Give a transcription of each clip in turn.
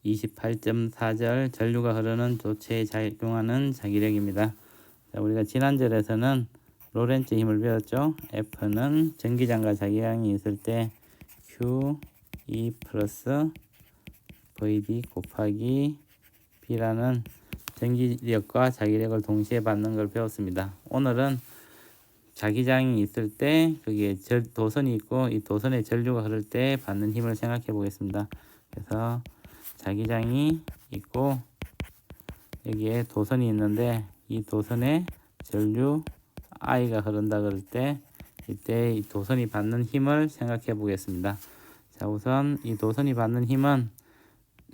28.4절 전류가 흐르는 도체에 작용하는 자기력입니다. 자, 우리가 지난 절에서는 로렌츠 힘을 배웠죠. F는 전기장과 자기장이 있을 때 QE 플러스 VD 곱하기 B라는 전기력과 자기력을 동시에 받는 걸 배웠습니다. 오늘은 자기장이 있을 때 거기에 도선이 있고 이 도선에 전류가 흐를 때 받는 힘을 생각해 보겠습니다. 그래서 자기장이 있고 여기에 도선이 있는데 이 도선에 전류 I가 흐른다 그럴 때 이때 이 도선이 받는 힘을 생각해 보겠습니다. 자, 우선 이 도선이 받는 힘은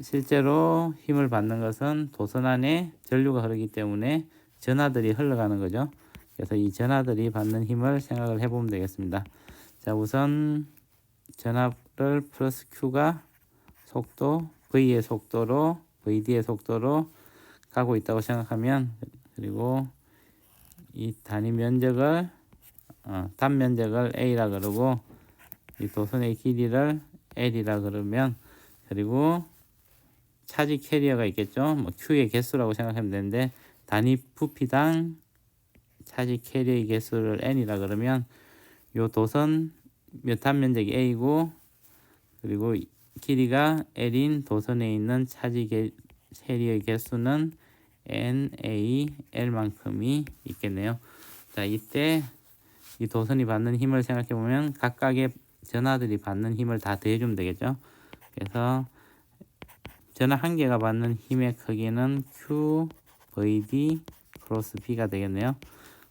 실제로 힘을 받는 것은 도선 안에 전류가 흐르기 때문에 전하들이 흘러가는 거죠. 그래서 이 전하들이 받는 힘을 생각을 해보면 되겠습니다. 자, 우선 전하를 플러스 Q가 속도 V의 속도로 VD의 속도로 가고 있다고 생각하면, 그리고 이 단위 면적을 단면적을 A라 그러고 이 도선의 길이를 L이라 그러면, 그리고 차지 캐리어가 있겠죠. 뭐 Q의 개수라고 생각하면 되는데 단위 부피당 차지 캐리어의 개수를 N이라 그러면 요 도선 단면적이 A고 그리고 길이가 L인 도선에 있는 차지 캐리어의 개수는 NaL만큼이 있겠네요. 자, 이때 이 도선이 받는 힘을 생각해 보면 각각의 전하들이 받는 힘을 다 더해주면 되겠죠. 그래서 전하 한 개가 받는 힘의 크기는 Q, VD, 크로스 B가 되겠네요.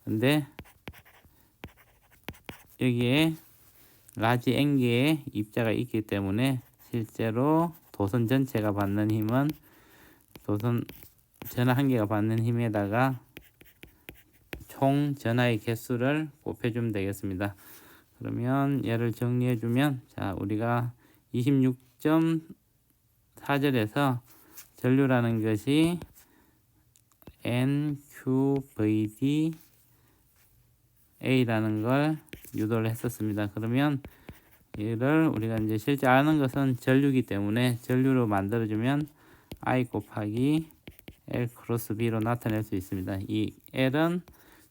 근데 여기에 라지 N개의 입자가 있기 때문에 실제로 도선 전체가 받는 힘은 도선 전하 한 개가 받는 힘에다가 총 전하의 개수를 곱해주면 되겠습니다. 그러면 얘를 정리해주면, 자, 우리가 26.4절에서 전류라는 것이 NQVD A라는 걸 유도를 했었습니다. 그러면 얘를 우리가 이제 실제 아는 것은 전류이기 때문에 전류로 만들어주면 I 곱하기 L 크로스 B로 나타낼 수 있습니다. 이 L은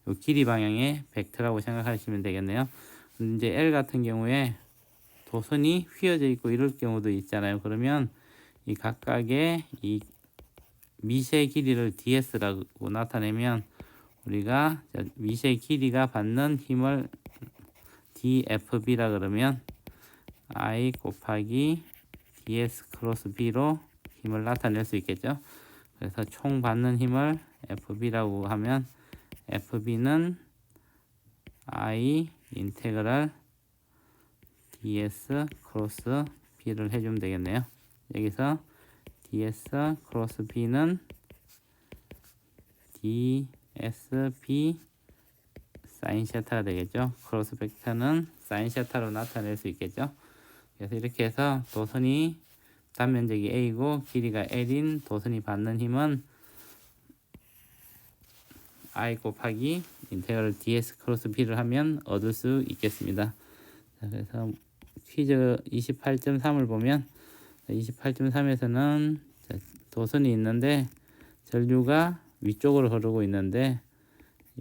요 길이 방향의 벡터라고 생각하시면 되겠네요. 이제 L 같은 경우에 도선이 휘어져 있고 이럴 경우도 있잖아요. 그러면 이 각각의 이 미세 길이를 ds라고 나타내면 우리가 미세 길이가 받는 힘을 dfb라 그러면 I 곱하기 ds 크로스 b로 힘을 나타낼 수 있겠죠. 그래서 총 받는 힘을 fb라고 하면 fb는 I 인테그랄 ds 크로스 b를 해주면 되겠네요. 여기서 ds 크로스 b는 dsb 사인 세타가 되겠죠. 크로스 벡터는 사인 세타로 나타낼 수 있겠죠. 그래서 이렇게 해서 도선이 단면적이 A고 길이가 L인 도선이 받는 힘은 I 곱하기 인테그럴 ds 크로스 b를 하면 얻을 수 있겠습니다. 자, 그래서 퀴즈 28.3을 보면 28.3에서는 도선이 있는데 전류가 위쪽으로 흐르고 있는데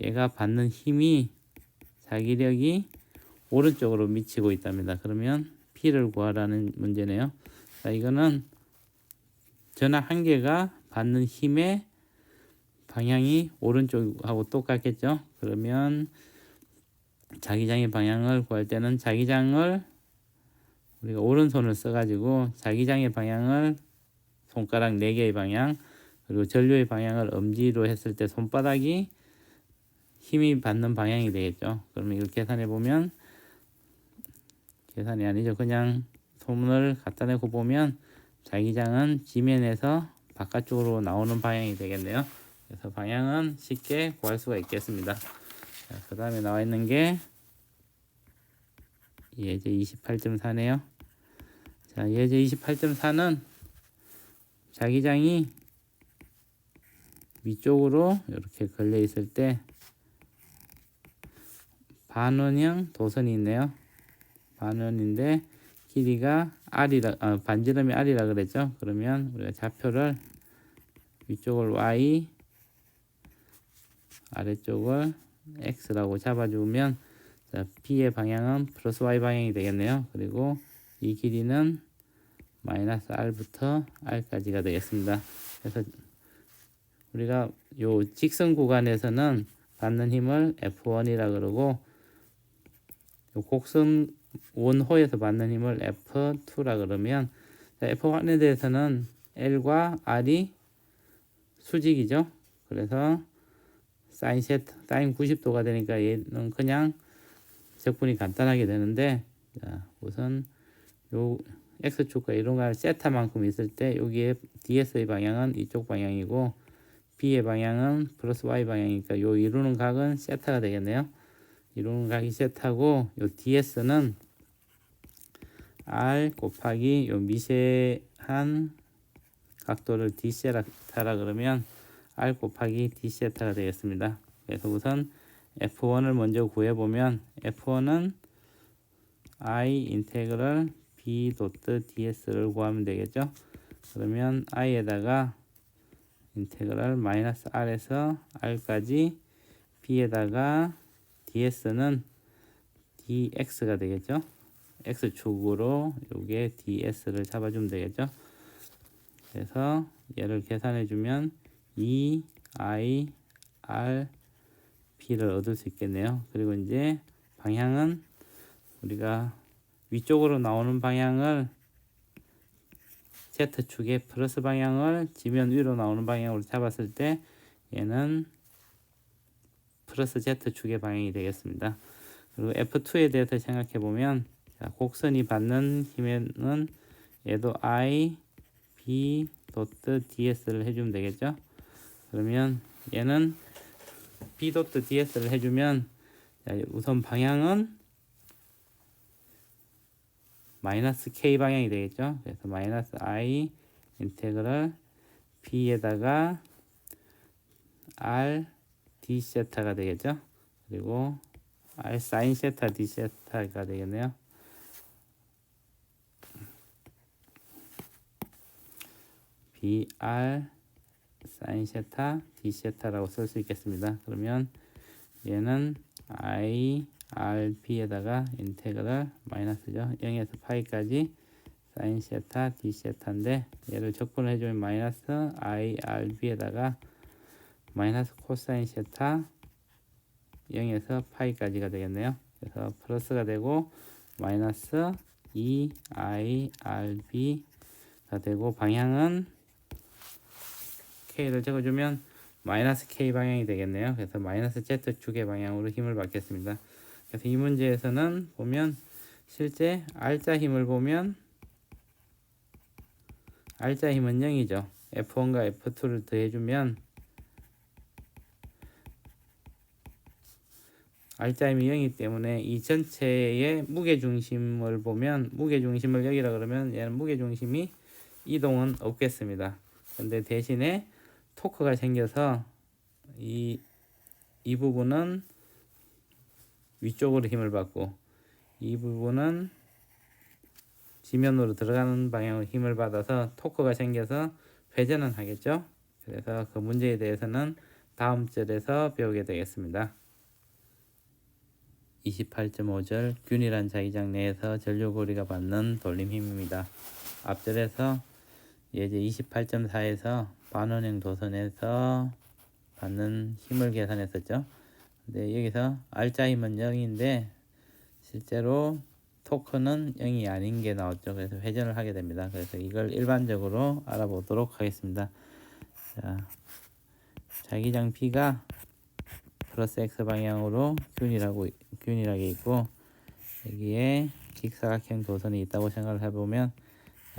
얘가 받는 힘이 자기력이 오른쪽으로 미치고 있답니다. 그러면 P를 구하라는 문제네요. 자, 이거는 전하 한 개가 받는 힘의 방향이 오른쪽하고 똑같겠죠. 그러면 자기장의 방향을 구할 때는 자기장을 우리가 오른손을 써가지고 자기장의 방향을 손가락 4개의 방향, 그리고 전류의 방향을 엄지로 했을 때 손바닥이 힘이 받는 방향이 되겠죠. 그러면 이걸 계산해 보면, 계산이 아니죠. 그냥 손을 갖다 대고 보면 자기장은 지면에서 바깥쪽으로 나오는 방향이 되겠네요. 그래서 방향은 쉽게 구할 수가 있겠습니다. 그 다음에 나와 있는 게 예제 28.4네요. 자, 예제 28.4는 자기장이 위쪽으로 이렇게 걸려 있을 때 반원형 도선이 있네요. 반원인데 길이가 반지름이 R이라 그랬죠. 그러면 우리가 좌표를 위쪽을 Y, 아래쪽을 X라고 잡아주면, 자, B의 방향은 플러스 Y 방향이 되겠네요. 그리고 이 길이는 마이너스 R부터 R까지가 되겠습니다. 그래서 우리가 요 직선 구간에서는 받는 힘을 F1이라 그러고, 요 곡선 원호에서 받는 힘을 F2라 그러면, F1에 대해서는 L과 R이 수직이죠. 그래서 사인 90도가 되니까 얘는 그냥 적분이 간단하게 되는데, 자, 우선 요 X축과 이동갈 세타만큼 있을 때 여기에 DS의 방향은 이쪽 방향이고 B의 방향은 플러스 Y 방향이니까 요 이루는 각은 세타가 되겠네요. 이루는 각이 세타고, 요 DS는 R 곱하기 요 미세한 각도를 D세타라 그러면 R 곱하기 D세타가 되겠습니다. 그래서 우선 F1을 먼저 구해보면, F1은 I 인테그럴 B 도트 DS를 구하면 되겠죠. 그러면 I에다가 인테그럴 마이너스 R에서 R까지, B에다가 DS는 DX가 되겠죠. X축으로 요게 DS를 잡아주면 되겠죠. 그래서 얘를 계산해주면 2I R P를 얻을 수 있겠네요. 그리고 이제 방향은 우리가 위쪽으로 나오는 방향을 Z축의 플러스 방향을 지면 위로 나오는 방향으로 잡았을 때 얘는 플러스 Z축의 방향이 되겠습니다. 그리고 F2에 대해서 생각해 보면, 자, 곡선이 받는 힘에는 얘도 I, B, 도트 DS를 해주면 되겠죠. 그러면 얘는 B 도트 DS를 해주면, 자, 우선 방향은 마이너스 K 방향이 되겠죠. 그래서 마이너스 I 인테그럴 B에다가 R D 세타가 되겠죠. 그리고 R 사인 세타 D 세타가 되겠네요. BR 사인 세타 D 세타라고 쓸 수 있겠습니다. 그러면 얘는 I RP에다가 인테그럴 마이너스죠. 0에서 파이까지 사인 세타 D 세타인데, 얘를 적분을 해주면 마이너스 I RB에다가 마이너스 코사인 세타 0에서 파이까지가 되겠네요. 그래서 플러스가 되고 마이너스 2I RB가 되고, 방향은 K를 적어주면 마이너스 K 방향이 되겠네요. 그래서 마이너스 Z축의 방향으로 힘을 받겠습니다. 그래서 이 문제에서는 보면 실제 R자 힘을 보면 R자 힘은 0이죠. F1과 F2를 더해주면 R자 힘이 0이기 때문에 이 전체의 무게중심을 보면, 무게중심을 여기라 그러면 얘는 무게중심이 이동은 없겠습니다. 근데 대신에 토크가 생겨서 이 부분은 위쪽으로 힘을 받고, 이 부분은 지면으로 들어가는 방향으로 힘을 받아서 토크가 생겨서 회전은 하겠죠. 그래서 그 문제에 대해서는 다음 절에서 배우게 되겠습니다. 28.5절 균일한 자기장 내에서 전류고리가 받는 돌림힘입니다. 앞절에서 예제 28.4에서 반원형 도선에서 받는 힘을 계산했었죠. 근데 여기서 R자 힘은 0인데 실제로 토크는 0이 아닌 게 나왔죠. 그래서 회전을 하게 됩니다. 그래서 이걸 일반적으로 알아보도록 하겠습니다. 자, 자기장 P가 플러스 X 방향으로 균일하게 있고, 여기에 직사각형 도선이 있다고 생각을 해보면,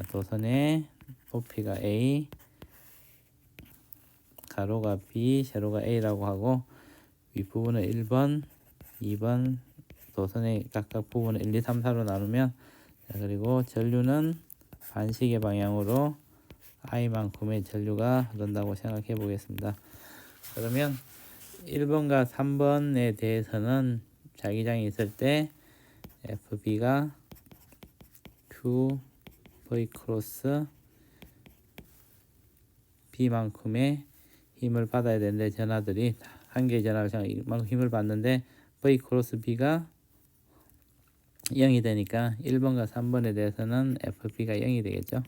도선의 높이가 A, 가로가 B, 세로가 A라고 하고, 윗부분을 1번, 2번 도선의 각각 부분을 1, 2, 3, 4로 나누면, 자, 그리고 전류는 반시계 방향으로 I만큼의 전류가 흐른다고 생각해 보겠습니다. 그러면 1번과 3번에 대해서는 자기장이 있을 때 FB가 Q, V 크로스 B만큼의 힘을 받아야 되는데 전하들이 한 개의 전하를 이만큼 힘을 받는데 V 크로스 B가 0이 되니까 1번과 3번에 대해서는 FB가 0이 되겠죠.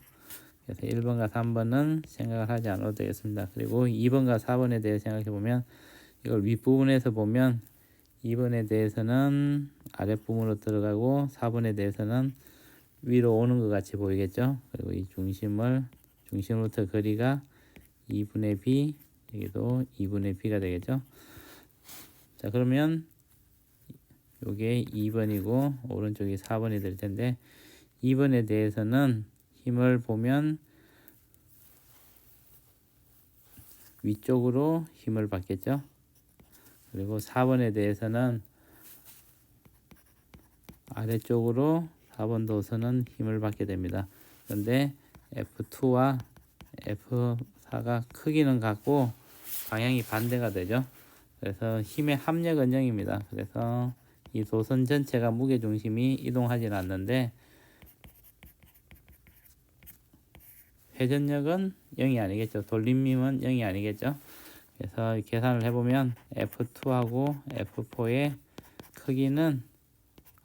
그래서 1번과 3번은 생각을 하지 않아도 되겠습니다. 그리고 2번과 4번에 대해 생각해 보면 이걸 윗부분에서 보면 2번에 대해서는 아랫부분으로 들어가고 4번에 대해서는 위로 오는 것 같이 보이겠죠. 그리고 이 중심으로부터 거리가 2분의 B, 여기도 2분의 B가 되겠죠. 자, 그러면 요게 2번이고 오른쪽이 4번이 될 텐데 2번에 대해서는 힘을 보면 위쪽으로 힘을 받겠죠. 그리고 4번에 대해서는 아래쪽으로 4번 도선은 힘을 받게 됩니다. 그런데 F2와 F4가 크기는 같고 방향이 반대가 되죠. 그래서 힘의 합력은 0입니다. 그래서 이 도선 전체가 무게중심이 이동하지는 않는데 회전력은 0이 아니겠죠. 돌림힘은 0이 아니겠죠. 그래서 계산을 해보면 F2하고 F4의 크기는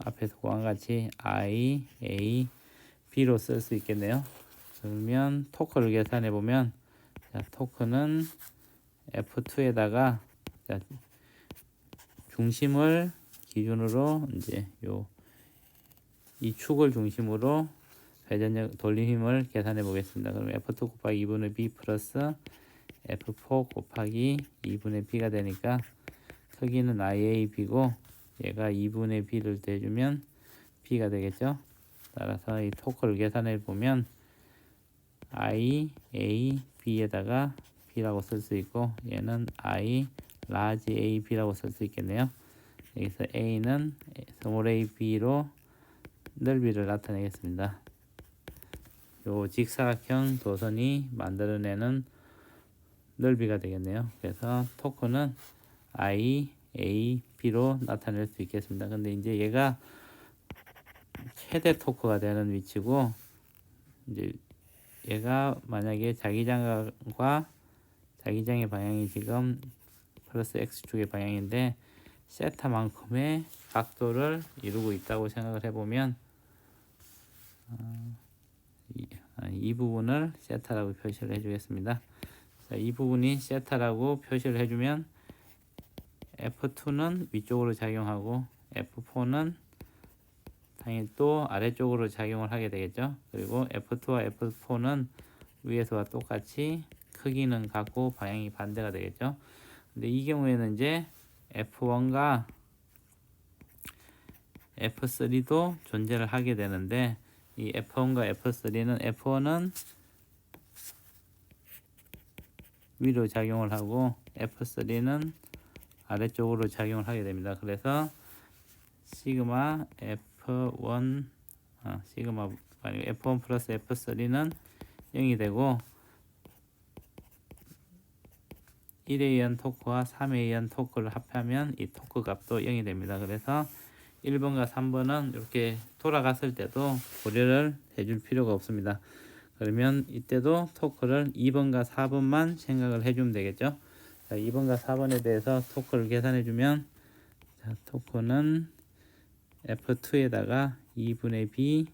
앞에서 구한 같이 I, A, B로 쓸 수 있겠네요. 그러면 토크를 계산해 보면 토크는 F2에다가 중심을 기준으로 이제 이 축을 중심으로 회전력 돌림 힘을 계산해 보겠습니다. 그럼 F2 곱하기 2분의 B 플러스 F4 곱하기 2분의 B가 되니까 크기는 IAB고 얘가 2분의 B를 대주면 B가 되겠죠. 따라서 이 토크를 계산해 보면 IAB에다가 B라고 쓸 수 있고 얘는 I large AB라고 쓸 수 있겠네요. 여기서 A는 small AB로 넓이를 나타내겠습니다. 요 직사각형 도선이 만들어내는 넓이가 되겠네요. 그래서 토크는 I, A, B로 나타낼 수 있겠습니다. 근데 이제 얘가 최대 토크가 되는 위치고 이제 얘가 만약에 자기장과 자기장의 방향이 지금 플러스 X축의 방향인데 세타만큼의 각도를 이루고 있다고 생각을 해보면 이 부분을 세타라고 표시를 해주겠습니다. 자, 이 부분이 세타라고 표시를 해주면 F2는 위쪽으로 작용하고 F4는 당연히 또 아래쪽으로 작용을 하게 되겠죠. 그리고 F2와 F4는 위에서와 똑같이 크기는 같고 방향이 반대가 되겠죠. 근데 이 경우에는 이제 F1과 F3도 존재를 하게 되는데 이 F1과 F3는 F1은 위로 작용을 하고 F3는 아래쪽으로 작용을 하게 됩니다. 그래서 시그마 F1 시그마 아니고 F1 플러스 F3는 0이 되고 1에 의한 토크와 3에 의한 토크를 합하면 이 토크 값도 0이 됩니다. 그래서 1번과 3번은 이렇게 돌아갔을 때도 고려를 해줄 필요가 없습니다. 그러면 이때도 토크를 2번과 4번만 생각을 해주면 되겠죠. 자, 2번과 4번에 대해서 토크를 계산해 주면 토크는 F2에다가 2분의 B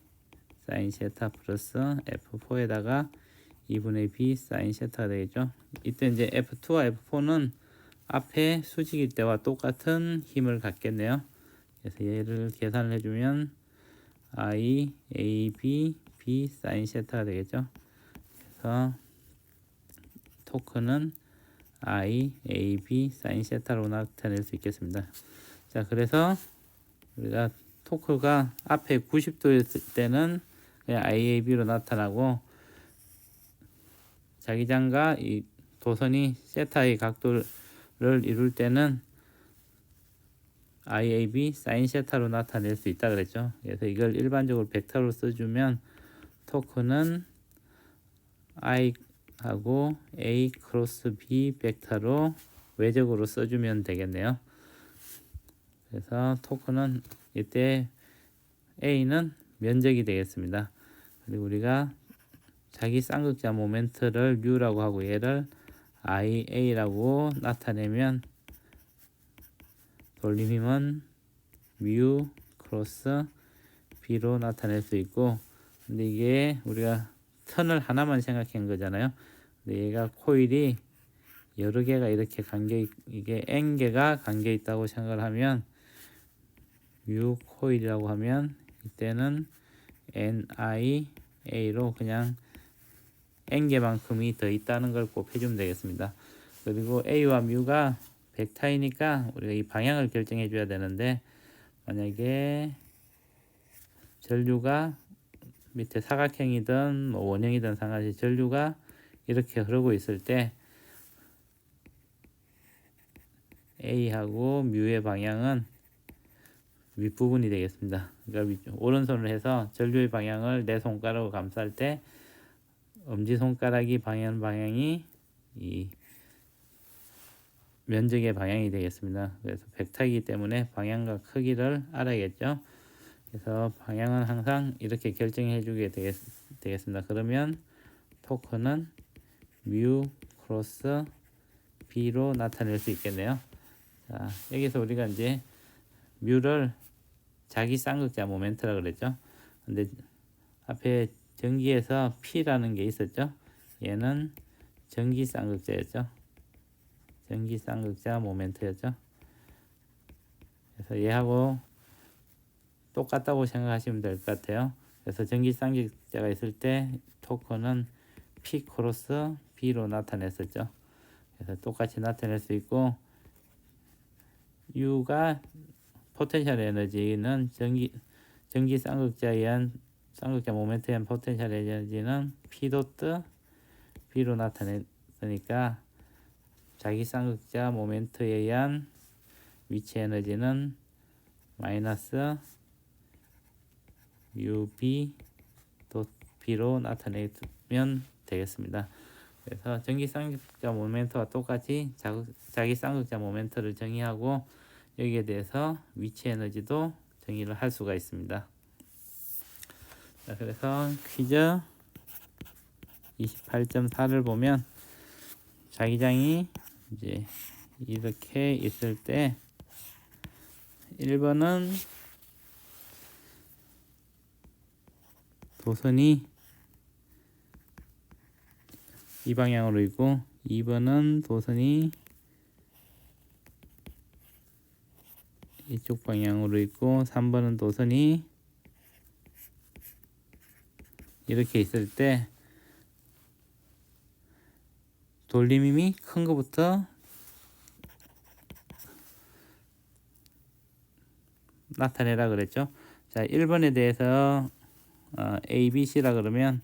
사인 세타 플러스 F4에다가 2분의 B 사인 세타가 되겠죠. 이때 이제 F2와 F4는 앞에 수직일 때와 똑같은 힘을 갖겠네요. 그래서 얘를 계산을 해주면 I, A, B, B 사인 세타가 되겠죠. 그래서 토크는 I, A, B 사인 세타로 나타낼 수 있겠습니다. 자, 그래서 우리가 토크가 앞에 90도였을 때는 그냥 IAB로 나타나고 자기장과 이 도선이 세타의 각도를 이룰 때는 IAB 사인 세타로 나타낼 수 있다 그랬죠. 그래서 이걸 일반적으로 벡터로 써주면 토크는 I하고 A 크로스 B 벡터로 외적으로 써주면 되겠네요. 그래서 토크는 이때 A는 면적이 되겠습니다. 그리고 우리가 자기 쌍극자 모멘트를 U라고 하고 얘를 IA라고 나타내면 돌림 힘은 mu 크로스 B로 나타낼 수 있고, 근데 이게 우리가 턴을 하나만 생각한 거잖아요. 근데 얘가 코일이 여러 개가 이렇게 이게 N 개가 감겨 있다고 생각을 하면 mu 코일이라고 하면 이때는 NIA로 그냥 N 개만큼이 더 있다는 걸 꼭 해주면 되겠습니다. 그리고 A와 mu가 벡터이니까 우리가 이 방향을 결정해 줘야 되는데, 만약에 전류가 밑에 사각형이든 뭐 원형이든 상관없이 전류가 이렇게 흐르고 있을 때 A하고 mu의 방향은 윗부분이 되겠습니다. 그러니까 오른손을 해서 전류의 방향을 내 손가락으로 감쌀 때 엄지손가락이 방향하는 방향이 이 면적의 방향이 되겠습니다. 그래서 벡터이기 때문에 방향과 크기를 알아야겠죠. 그래서 방향은 항상 이렇게 결정해 주게 되겠습니다. 그러면 토크는 mu 크로스 B로 나타낼 수 있겠네요. 자, 여기서 우리가 이제 mu를 자기 쌍극자 모멘트라 그랬죠. 근데 앞에 전기에서 P라는 게 있었죠. 얘는 전기 쌍극자였죠. 전기 쌍극자 모멘트였죠. 그래서 얘하고 똑같다고 생각하시면 될 것 같아요. 그래서 전기 쌍극자가 있을 때 토크는 P 크로스 B로 나타냈었죠. 그래서 똑같이 나타낼 수 있고, U가 포텐셜 에너지는 전기 쌍극자에 의한 쌍극자 모멘트에 의한 포텐셜 에너지는 P 도트 B로 나타냈으니까 자기 쌍극자 모멘트에 의한 위치 에너지는 마이너스 UB B로 나타내면 되겠습니다. 그래서 전기 쌍극자 모멘트와 똑같이 자기 쌍극자 모멘트를 정의하고 여기에 대해서 위치 에너지도 정의를 할 수가 있습니다. 자, 그래서 퀴즈 28.4를 보면 자기장이 이제 이렇게 있을 때 1번은 도선이 이 방향으로 있고, 2번은 도선이 이쪽 방향으로 있고, 3번은 도선이 이렇게 있을 때 돌림힘이 큰 것부터 나타내라 그랬죠. 자, 1번에 대해서 A, B, C라 그러면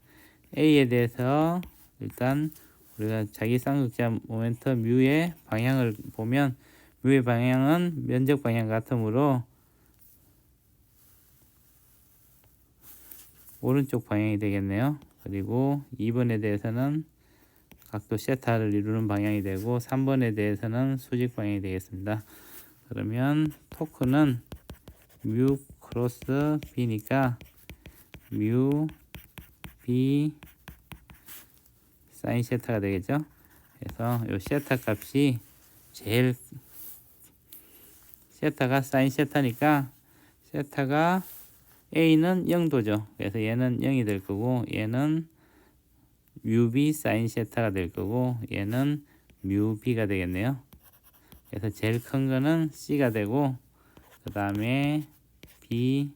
A에 대해서 일단 우리가 자기 쌍극자 모멘트 mu의 방향을 보면 mu의 방향은 면적 방향 같으므로 오른쪽 방향이 되겠네요. 그리고 2번에 대해서는 각도 세타를 이루는 방향이 되고, 3번에 대해서는 수직 방향이 되겠습니다. 그러면 토크는 mu 크로스 B니까 mu B 사인 세타가 되겠죠. 그래서 이 세타 값이 제일 세타가 사인 세타니까 세타가 A는 0도죠. 그래서 얘는 0이 될 거고, 얘는 뮤B 사인 세타가 될 거고, 얘는 뮤B가 되겠네요. 그래서 제일 큰 거는 C가 되고, 그 다음에 B,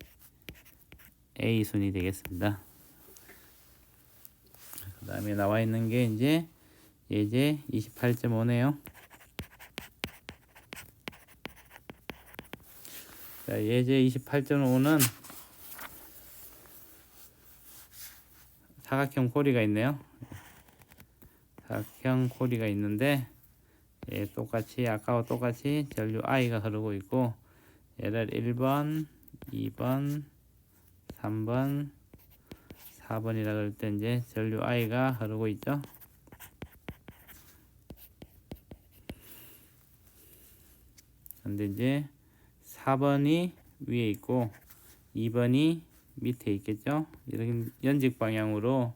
A 순이 되겠습니다. 그 다음에 나와 있는 게 이제 예제 28.5네요. 자, 예제 28.5는 사각형 고리가 있네요. 사각형 고리가 있는데, 예, 똑같이 아까와 똑같이 전류 I가 흐르고 있고, 얘를 1번, 2번, 3번, 4번이라 그럴 때 이제 전류 I가 흐르고 있죠. 근데 이제 4번이 위에 있고 2번이 밑에 있겠죠. 이렇게 연직 방향으로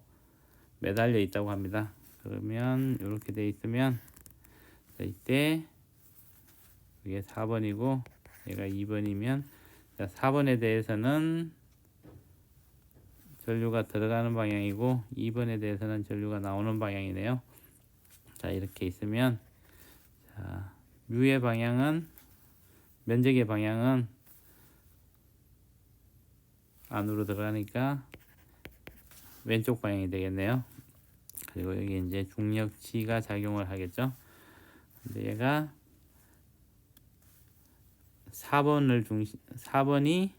매달려 있다고 합니다. 그러면 이렇게 돼 있으면 이때 이게 4번이고 얘가 2번이면 4번에 대해서는 전류가 들어가는 방향이고 2번에 대해서는 전류가 나오는 방향이네요. 자, 이렇게 있으면 자, 뮤의 방향은 면적의 방향은 안으로 들어가니까 왼쪽 방향이 되겠네요. 그리고 여기 이제 중력지가 작용을 하겠죠. 근데 얘가 4번이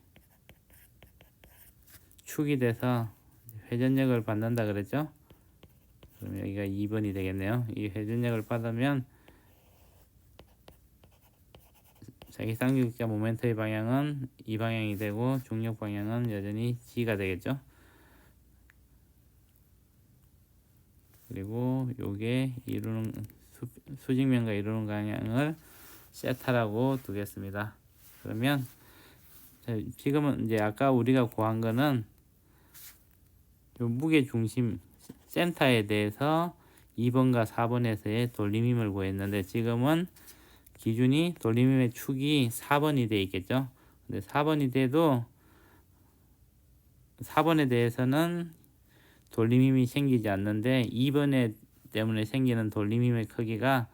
축이 돼서 회전력을 받는다 그랬죠. 그럼 여기가 2번이 되겠네요. 이 회전력을 받으면 자기 쌍극자 모멘트의 방향은 이 방향이 되고 중력 방향은 여전히 G가 되겠죠. 그리고 요게 이루는 수직면과 이루는 방향을 세타라고 두겠습니다. 그러면 지금은 이제 아까 우리가 구한 거는 요 무게 중심 센터에 대해서 2번과 4번에서의 돌림힘을 구했는데 지금은 기준이 돌림힘의 축이 4번이 돼 있겠죠. 근데 4번이 돼도 4번에 대해서는 돌림힘이 생기지 않는데 2번에 때문에 생기는 돌림힘의 크기가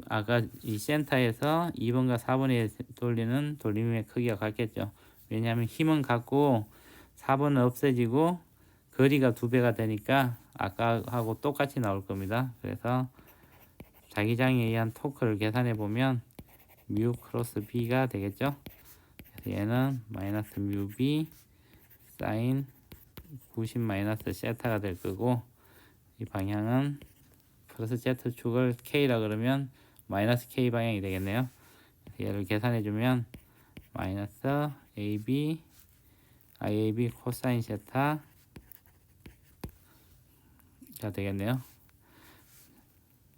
아까 이 센터에서 2번과 4번에 돌리는 돌림힘의 크기가 같겠죠. 왜냐하면 힘은 같고 4번은 없어지고 거리가 2배가 되니까 아까하고 똑같이 나올 겁니다. 그래서 자기장에 의한 토크를 계산해 보면 뮤 크로스 B가 되겠죠. 그래서 얘는 마이너스 뮤 B 사인 90 마이너스 세타가 될 거고 이 방향은 플러스 Z축을 K라 그러면 마이너스 K 방향이 되겠네요. 얘를 계산해 주면 마이너스 AB IAB 코사인 세타가 되겠네요.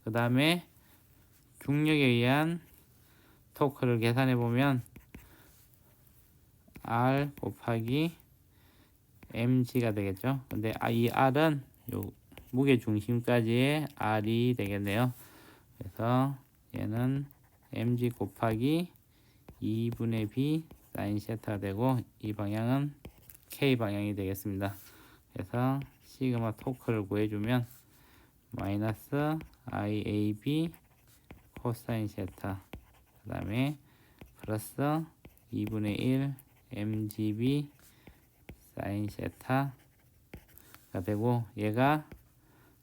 그 다음에 중력에 의한 토크를 계산해 보면 R 곱하기 mg가 되겠죠. 근데 이 R은 요 무게 중심까지의 R이 되겠네요. 그래서 얘는 mg 곱하기 2분의 b 사인 세타가 되고 이 방향은 k 방향이 되겠습니다. 그래서 시그마 토크를 구해주면 마이너스 iab 코사인 세타 그 다음에 플러스 2분의 1 mgb 사인 세타가 되고 얘가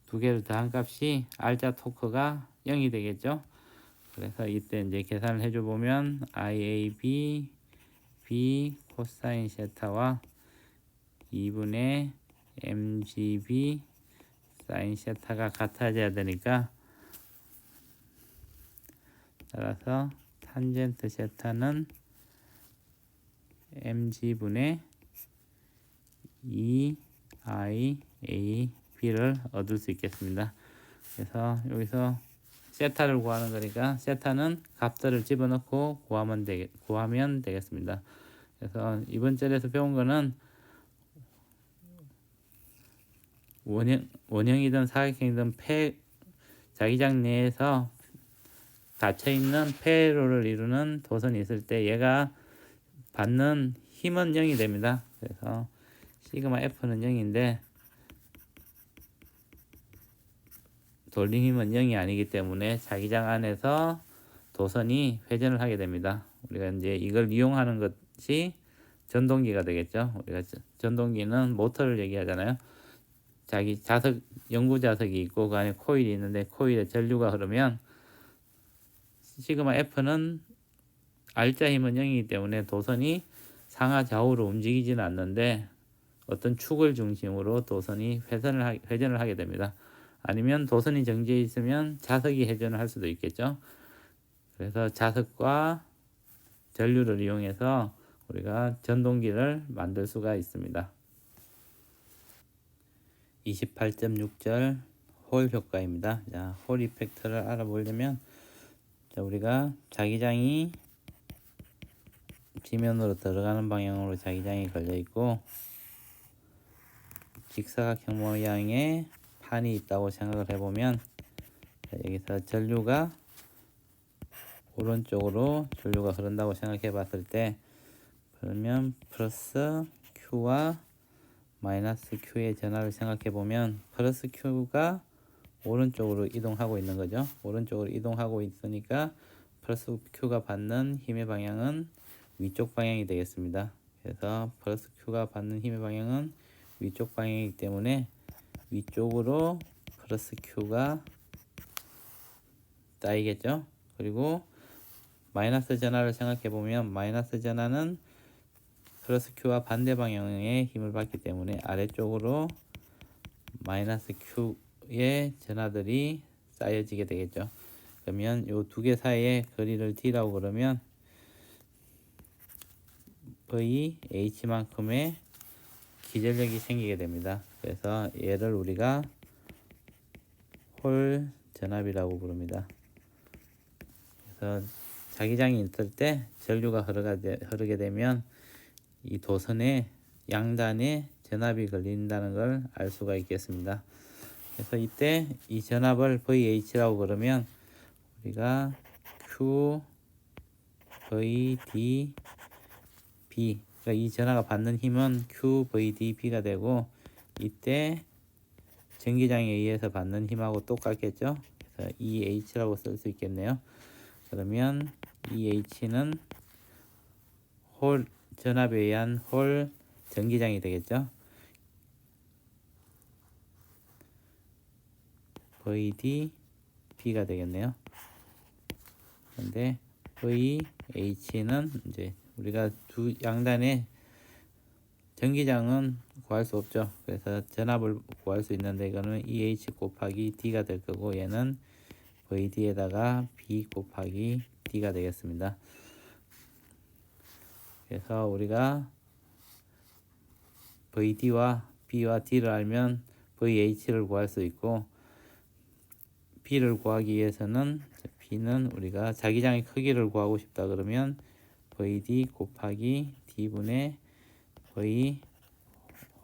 두 개를 더한 값이 R자 토크가 0이 되겠죠. 그래서 이때 이제 계산을 해줘 보면 IAB B 코사인 세타와 2분의 MGB 사인 세타가 같아져야 되니까 따라서 탄젠트 세타는 mg분의 2IAB를 얻을 수 있겠습니다. 그래서 여기서 세타를 구하는 거니까 세타는 값들을 집어넣고 구하면 되겠습니다. 그래서 이번 절에서 배운 거는 원형이든 사각형이든 자기장 내에서 닫혀있는 폐로를 이루는 도선이 있을 때 얘가 받는 힘은 0이 됩니다. 그래서 시그마 F는 0인데 돌림 힘은 0이 아니기 때문에 자기장 안에서 도선이 회전을 하게 됩니다. 우리가 이제 이걸 이용하는 것이 전동기가 되겠죠. 우리가 전동기는 모터를 얘기하잖아요. 자기 연구 자석이 있고 그 안에 코일이 있는데 코일에 전류가 흐르면 시그마 F는 R자 힘은 0이기 때문에 도선이 상하 좌우로 움직이지는 않는데 어떤 축을 중심으로 도선이 회전을 하게 됩니다. 아니면 도선이 정지해 있으면 자석이 회전을 할 수도 있겠죠. 그래서 자석과 전류를 이용해서 우리가 전동기를 만들 수가 있습니다. 28.6절 홀 효과입니다. 자, 홀 이펙트를 알아보려면 자, 우리가 자기장이 지면으로 들어가는 방향으로 자기장이 걸려 있고 직사각형 모양의 판이 있다고 생각을 해보면, 여기서 전류가 오른쪽으로 전류가 흐른다고 생각해 봤을 때, 그러면 플러스 Q와 마이너스 Q의 전압을 생각해 보면, 플러스 Q가 오른쪽으로 이동하고 있는 거죠. 오른쪽으로 이동하고 있으니까 플러스 Q가 받는 힘의 방향은 위쪽 방향이 되겠습니다. 그래서 플러스 Q가 받는 힘의 방향은 위쪽 방향이기 때문에 위쪽으로 플러스 Q가 쌓이겠죠. 그리고 마이너스 전하를 생각해 보면, 마이너스 전하는 플러스 Q와 반대 방향의 힘을 받기 때문에 아래쪽으로 마이너스 Q의 전하들이 쌓여지게 되겠죠. 그러면 이 두 개 사이의 거리를 D라고 그러면 VH만큼의 기전력이 생기게 됩니다. 그래서 얘를 우리가 홀 전압이라고 부릅니다. 그래서 자기장이 있을 때 전류가 흐르게 되면 이 도선의 양단에 전압이 걸린다는 걸 알 수가 있겠습니다. 그래서 이때 이 전압을 VH라고 그러면 우리가 Q, V, D, B, 그러니까 이 전하가 받는 힘은 Q, V, D, B가 되고, 이때 전기장에 의해서 받는 힘하고 똑같겠죠. 그래서 EH라고 쓸 수 있겠네요. 그러면 EH는 홀 전압에 의한 홀 전기장이 되겠죠. VD, B가 되겠네요. 근데 VH는 이제 우리가 두 양단의 전기장은 구할 수 없죠. 그래서 전압을 구할 수 있는데, 이거는 EH 곱하기 D가 될 거고, 얘는 VD에다가 B 곱하기 D가 되겠습니다. 그래서 우리가 VD와 B와 D를 알면 VH를 구할 수 있고, B를 구하기 위해서는, B는 우리가 자기장의 크기를 구하고 싶다 그러면 VD 곱하기 D분의 V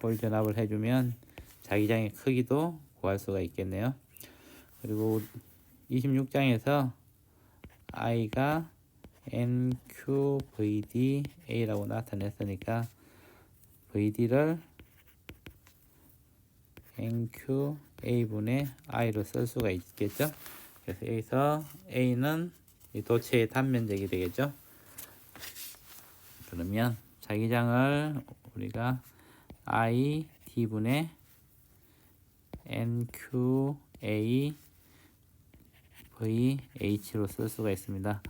홀 전압을 해주면 자기장의 크기도 구할 수가 있겠네요. 그리고 26장에서 I가 NQVDA라고 나타냈으니까 VD를 NQA분의 I로 쓸 수가 있겠죠. 그래서 여기서 A는 이 도체의 단면적이 되겠죠. 그러면 자기장을 우리가 I D분의 NQA VH로 쓸 수가 있습니다.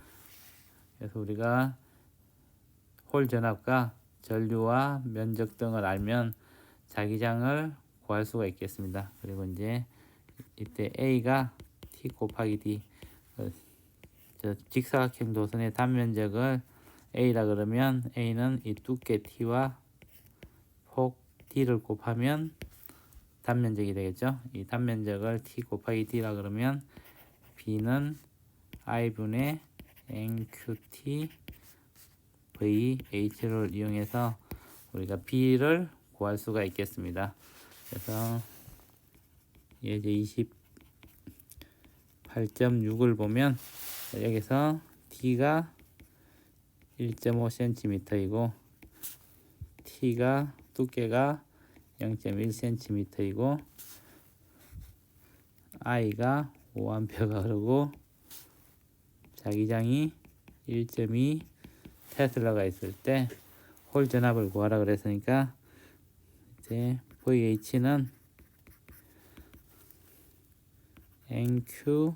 그래서 우리가 홀 전압과 전류와 면적 등을 알면 자기장을 구할 수가 있겠습니다. 그리고 이제 이때 A가 T 곱하기 D, 직사각형 도선의 단면적을 A라 그러면 A는 이 두께 T와 폭 D를 곱하면 단면적이 되겠죠. 이 단면적을 T 곱하기 D라 그러면 B는 I분의 NQT VH를 이용해서 우리가 B를 구할 수가 있겠습니다. 그래서 이제 28.6을 보면 여기서 D가 1.5cm이고 T가 두께가 0.1cm이고 I가 5A가 흐르고 자기장이 1.2 테슬라가 있을 때 홀 전압을 구하라 그랬으니까 이제 VH는 NQT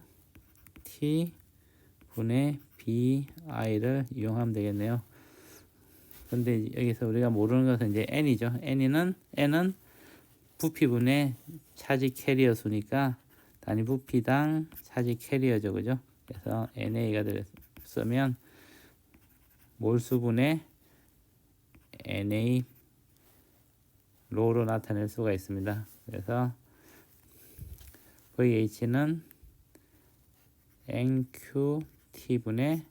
분의 BI를 이용하면 되겠네요. 근데 여기서 우리가 모르는 것은 이제 N이죠. N은 부피분의 차지 캐리어 수니까 단위 부피당 차지 캐리어죠. 그죠? 그래서 NA가 쓰면 몰수분의 NA 로로 나타낼 수가 있습니다. 그래서 VH는 NQT분의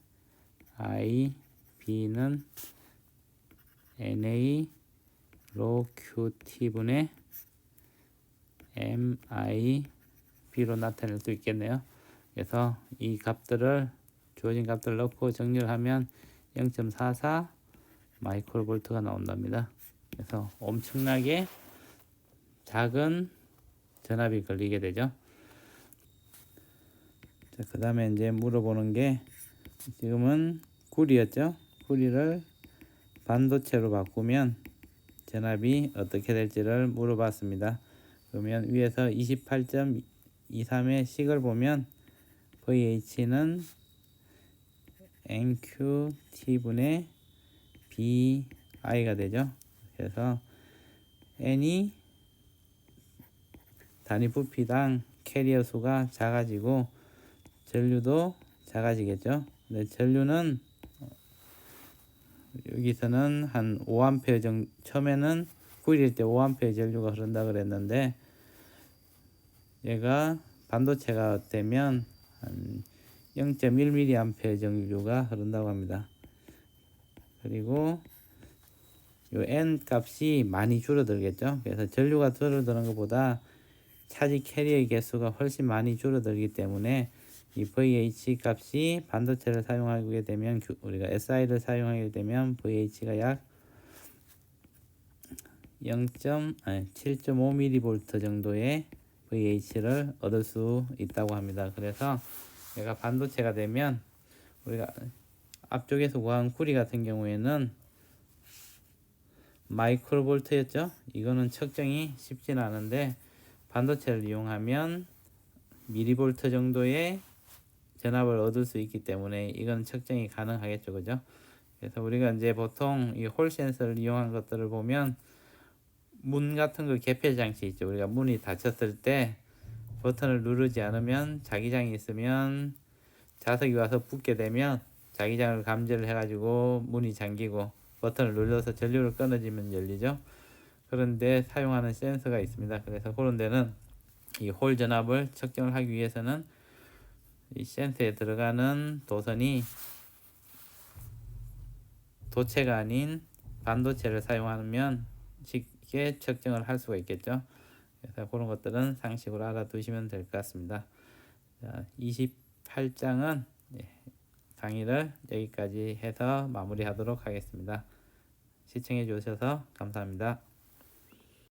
I, B는 NA 로 QT분의 MIB로 나타낼 수 있겠네요. 그래서 이 값들을 주어진 값들을 넣고 정리를 하면 0.44 마이크로볼트가 나온답니다. 그래서 엄청나게 작은 전압이 걸리게 되죠. 그 다음에 이제 물어보는 게 지금은 구리였죠. 구리를 반도체로 바꾸면 전압이 어떻게 될지를 물어봤습니다. 그러면 위에서 28.23의 식을 보면 VH는 NQT분의 BI가 되죠. 그래서 N이 단위 부피당 캐리어 수가 작아지고 전류도 작아지겠죠. 근데 전류는 여기서는 한 5A 정도, 처음에는 9일일 때 5A 전류가 흐른다 그랬는데 얘가 반도체가 되면 한 0.1mA 전류가 흐른다고 합니다. 그리고 요 N 값이 많이 줄어들겠죠. 그래서 전류가 줄어드는 것보다 차지 캐리어의 개수가 훨씬 많이 줄어들기 때문에 이 VH 값이 반도체를 사용하게 되면 우리가 SI를 사용하게 되면 VH가 약 7.5mV 정도의 VH를 얻을 수 있다고 합니다. 그래서 얘가 반도체가 되면 우리가 앞쪽에서 구한 구리 같은 경우에는 마이크로볼트였죠. 이거는 측정이 쉽지는 않은데 반도체를 이용하면 미리볼트 정도의 전압을 얻을 수 있기 때문에 이건 측정이 가능하겠죠. 그죠? 그래서 우리가 이제 보통 이 홀 센서를 이용한 것들을 보면 문 같은 거 개폐 장치 있죠. 우리가 문이 닫혔을 때 버튼을 누르지 않으면 자기장이 있으면 자석이 와서 붙게 되면 자기장을 감지를 해가지고 문이 잠기고 버튼을 눌러서 전류를 끊어지면 열리죠. 그런데 사용하는 센서가 있습니다. 그래서 그런 데는 이 홀 전압을 측정을 하기 위해서는 이 센서에 들어가는 도선이 도체가 아닌 반도체를 사용하면 쉽게 측정을 할 수가 있겠죠. 그래서 그런 것들은 상식으로 알아두시면 될 것 같습니다. 28장은 강의를 여기까지 해서 마무리하도록 하겠습니다. 시청해 주셔서 감사합니다.